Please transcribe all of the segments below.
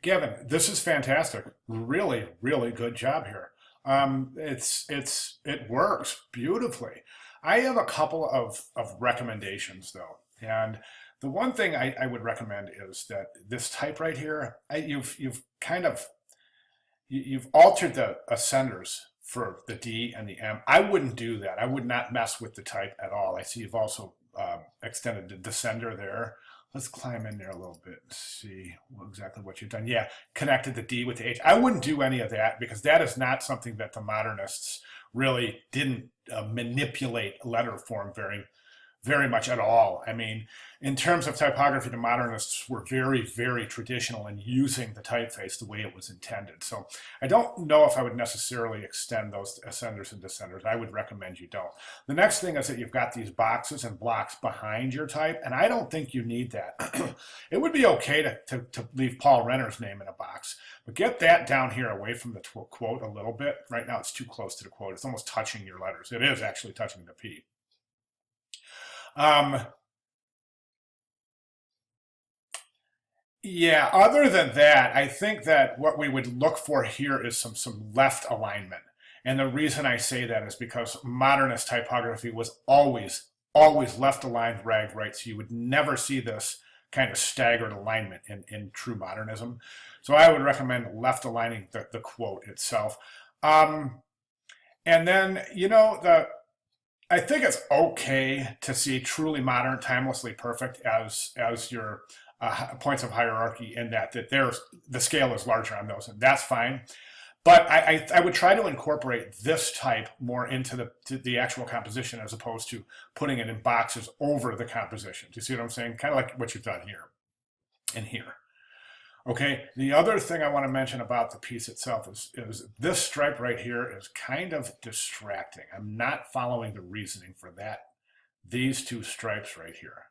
Gavin, this is fantastic. Really, really good job here. It works beautifully. I have a couple of recommendations though, and the one thing I would recommend is that this type right here, you've kind of you've altered the ascenders for the D and the M. I wouldn't do that. I would not mess with the type at all. I see you've also extended the descender there. Let's climb in there a little bit and see exactly what you've done. Yeah, connected the D with the H. I wouldn't do any of that because that is not something that the modernists really didn't manipulate letter form very much at all. I mean, in terms of typography, the modernists were very, very traditional in using the typeface the way it was intended. So I don't know if I would necessarily extend those ascenders and descenders. I would recommend you don't. The next thing is that you've got these boxes and blocks behind your type, and I don't think you need that. It would be okay to leave Paul Renner's name in a box, but get that down here away from the quote a little bit. Right now it's too close to the quote. It's almost touching your letters. It is actually touching the P. Yeah, other than that, I think that what we would look for here is some left alignment. And the reason I say that is because modernist typography was always left aligned, ragged right. So you would never see this kind of staggered alignment in true modernism. So I would recommend left aligning the quote itself. And then, I think it's okay to see truly modern, timelessly perfect as your points of hierarchy in that there's the scale is larger on those, and that's fine. But I would try to incorporate this type more into the actual composition as opposed to putting it in boxes over the composition. Do you see what I'm saying? Kind of like what you've done here and here. Okay, the other thing I want to mention about the piece itself is this stripe right here is kind of distracting. I'm not following the reasoning for that. These two stripes right here.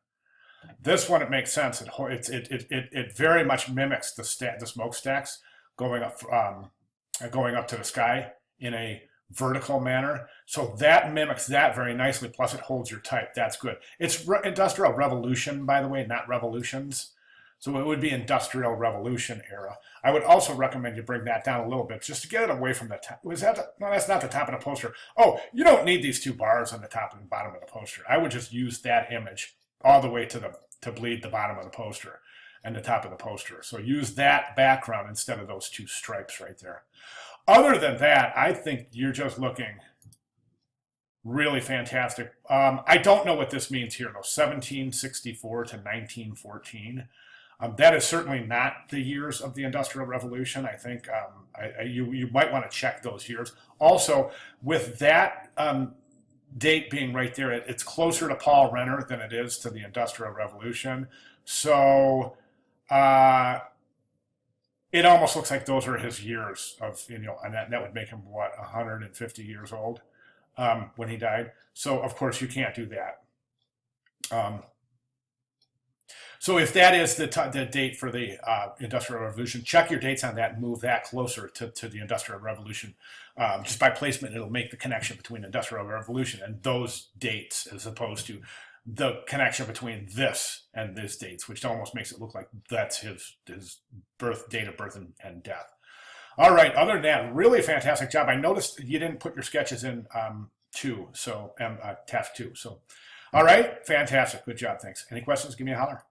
This one, it makes sense. It very much mimics the smokestacks going up to the sky in a vertical manner. So that mimics that very nicely. Plus, it holds your type. That's good. It's Industrial Revolution, by the way, not Revolutions. So it would be Industrial Revolution era. I would also recommend you bring that down a little bit just to get it away from the top. No, that's not the top of the poster. Oh, you don't need these two bars on the top and bottom of the poster. I would just use that image all the way to bleed the bottom of the poster and the top of the poster. So use that background instead of those two stripes right there. Other than that, I think you're just looking really fantastic. I don't know what this means here, though. 1764 to 1914. That is certainly not the years of the Industrial Revolution. I think you might want to check those years. Also, with that date being right there, it's closer to Paul Renner than it is to the Industrial Revolution. So it almost looks like those are his years of, and that would make him, what, 150 years old when he died. So, of course, you can't do that. So if that is the date for the Industrial Revolution, check your dates on that and move that closer to the Industrial Revolution. Just by placement, it'll make the connection between Industrial Revolution and those dates as opposed to the connection between this and these dates, which almost makes it look like that's his date of birth and death. All right, other than that, really fantastic job. I noticed you didn't put your sketches in task 2. So, all right, fantastic. Good job, thanks. Any questions, give me a holler.